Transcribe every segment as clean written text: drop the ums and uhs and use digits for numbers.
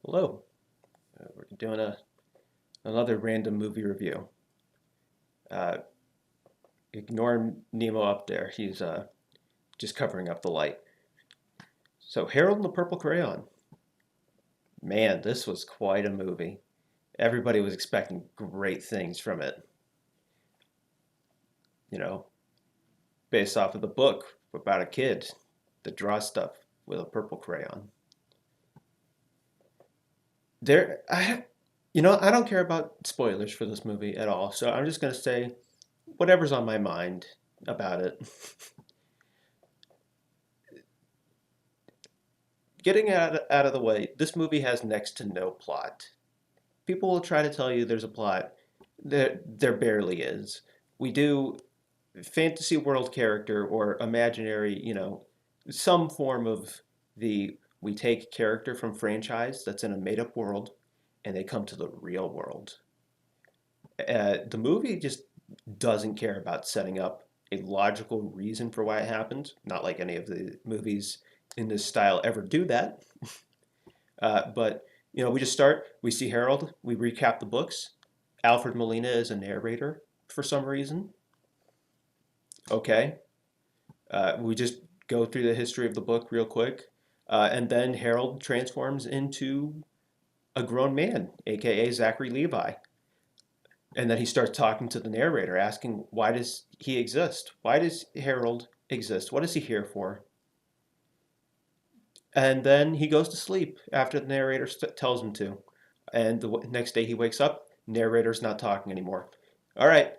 Hello. We're doing another random movie review. Uh, Ignore Nemo up there. He's just covering up the light. So, Harold and the Purple Crayon. Man, this was quite a movie. Everybody was expecting great things from it. You know, based off of the book about a kid that draws stuff with a purple crayon. There, I don't care about spoilers for this movie at all. So I'm just gonna say whatever's on my mind about it. Getting out of the way, this movie has next to no plot. People will try to tell you there's a plot. There barely is. We do fantasy world character or imaginary, some form of we take character from franchise that's in a made up world and they come to the real world. The movie just doesn't care about setting up a logical reason for why it happened, not like any of the movies in this style ever do that. But we just start. We see Harold. We recap the books. Alfred Molina is a narrator for some reason. Okay, we just go through the history of the book real quick, and then Harold transforms into a grown man, aka Zachary Levi, and then he starts talking to the narrator, asking, "Why does he exist? Why does Harold exist? What is he here for?" And then he goes to sleep after the narrator tells him to. And the next day he wakes up, narrator's not talking anymore. All right,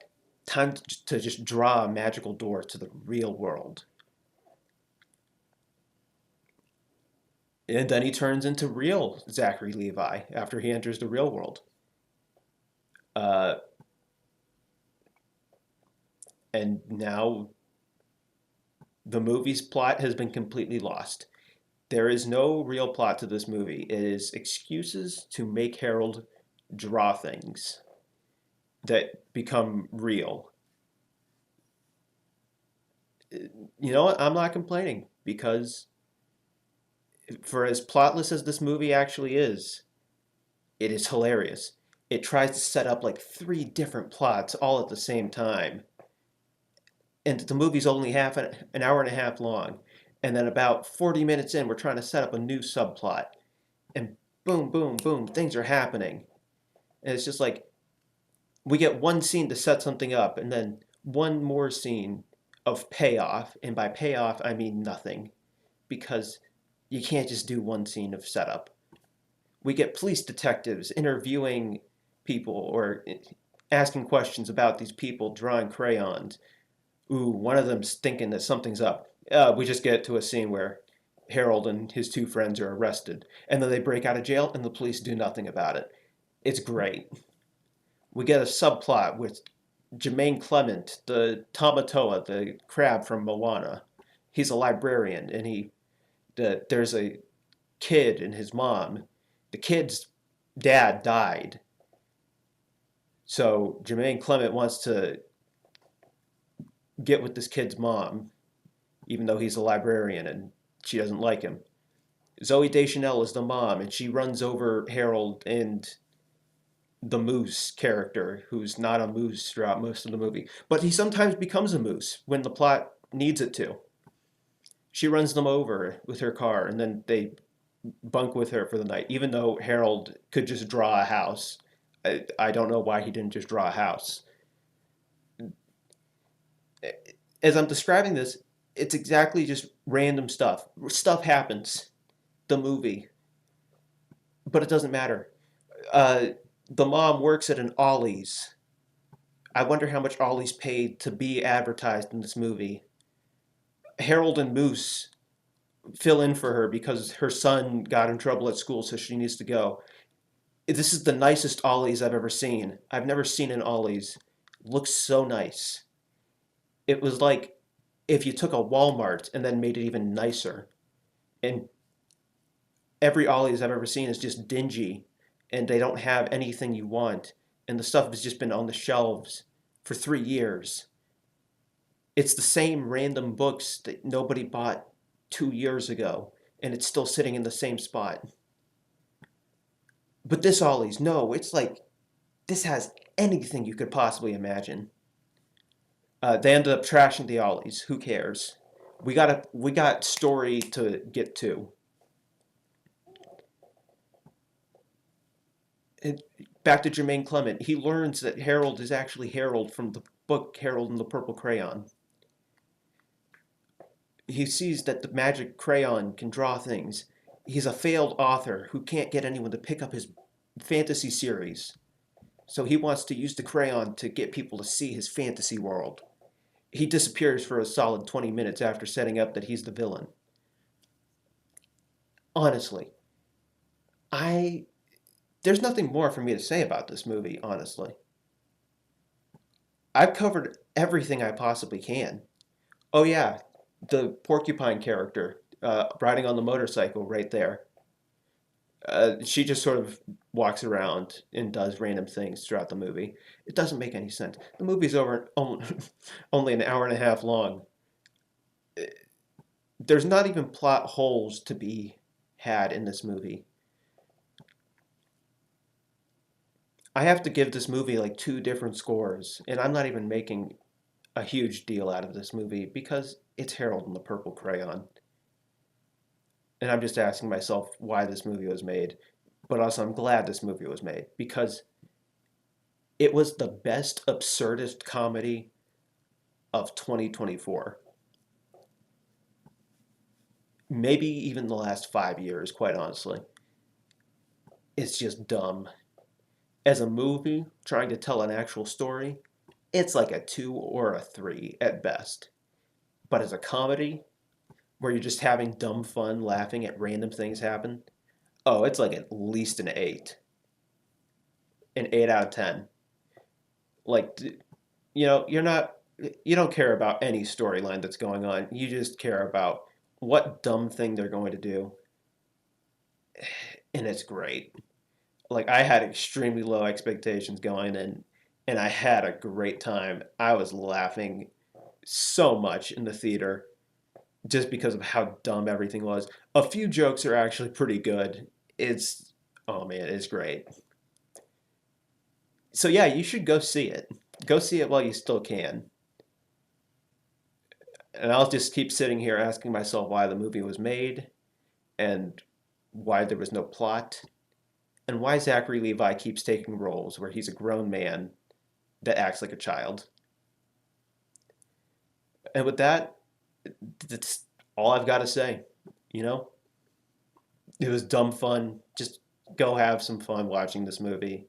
time to just draw a magical door to the real world. And then he turns into real Zachary Levi after he enters the real world. Uh, and now the movie's plot has been completely lost. There is no real plot to this movie. It is excuses to make Harold draw things that become real. You know what? I'm not complaining because for as plotless as this movie actually is, it is hilarious. It tries to set up like three different plots all at the same time. And the movie's only an hour and a half long. And then about 40 minutes in, we're trying to set up a new subplot. And boom, boom, boom, things are happening. And it's just like we get one scene to set something up, and then one more scene of payoff. And by payoff, I mean nothing. Because you can't just do one scene of setup. We get police detectives interviewing people or asking questions about these people drawing crayons. Ooh, one of them's thinking that something's up. We just get to a scene where Harold and his two friends are arrested, and then they break out of jail, and the police do nothing about it. It's great. We get a subplot with Jermaine Clement, the Tamatoa, the crab from Moana. He's a librarian, and there's a kid and his mom. The kid's dad died, so Jermaine Clement wants to get with this kid's mom, even though he's a librarian and she doesn't like him. Zoe Deschanel is the mom, and she runs over Harold and the moose character, who's not a moose throughout most of the movie. But he sometimes becomes a moose when the plot needs it to. She runs them over with her car, and then they bunk with her for the night, even though Harold could just draw a house. I don't know why he didn't just draw a house. As I'm describing this, it's exactly just random stuff. Stuff happens. The movie, but it doesn't matter. Uh, the mom works at an Ollie's. I wonder how much Ollie's paid to be advertised in this movie. Harold and Moose fill in for her because her son got in trouble at school, so she needs to go. This is the nicest Ollie's I've ever seen. I've never seen an Ollie's. It looks so nice. It was like if you took a Walmart and then made it even nicer. And every Ollie's I've ever seen is just dingy and they don't have anything you want. And the stuff has just been on the shelves for 3 years. It's the same random books that nobody bought 2 years ago, and it's still sitting in the same spot. But this Ollie's, no, it's like this has anything you could possibly imagine. They ended up trashing the Ollies. Who cares? We got story to get to. And back to Jermaine Clement. He learns that Harold is actually Harold from the book Harold and the Purple Crayon. He sees that the magic crayon can draw things. He's a failed author who can't get anyone to pick up his fantasy series. So he wants to use the crayon to get people to see his fantasy world. He disappears for a solid 20 minutes after setting up that he's the villain. Honestly, I there's nothing more for me to say about this movie, honestly. I've covered everything I possibly can. Oh yeah, the porcupine character riding on the motorcycle right there. She just sort of walks around and does random things throughout the movie. It doesn't make any sense. The movie's only an hour and a half long. There's not even plot holes to be had in this movie. I have to give this movie like two different scores, and I'm not even making a huge deal out of this movie because it's Harold and the Purple Crayon. And I'm just asking myself why this movie was made. But also, I'm glad this movie was made because it was the best absurdist comedy of 2024. Maybe even the last 5 years, quite honestly. It's just dumb. As a movie trying to tell an actual story, it's like a 2 or a 3 at best. But as a comedy, where you're just having dumb fun laughing at random things happen, oh, it's like at least an 8. An 8 out of 10. Like, you don't care about any storyline that's going on. You just care about what dumb thing they're going to do. And it's great. Like, I had extremely low expectations going in, and I had a great time. I was laughing so much in the theater just because of how dumb everything was. A few jokes are actually pretty good. It's, oh man, it's great. So yeah, you should go see it. Go see it while you still can. And I'll just keep sitting here asking myself why the movie was made and why there was no plot and why Zachary Levi keeps taking roles where he's a grown man that acts like a child. And with that, that's all I've got to say. You know, it was dumb fun. Just go have some fun watching this movie.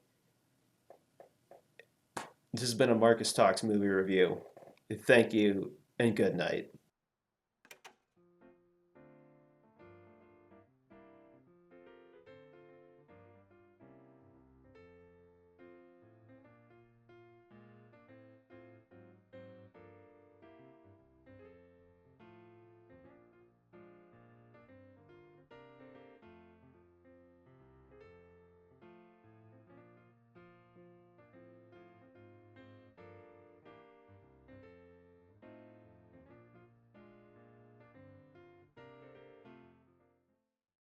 This has been a Marcus Talks movie review. Thank you and good night.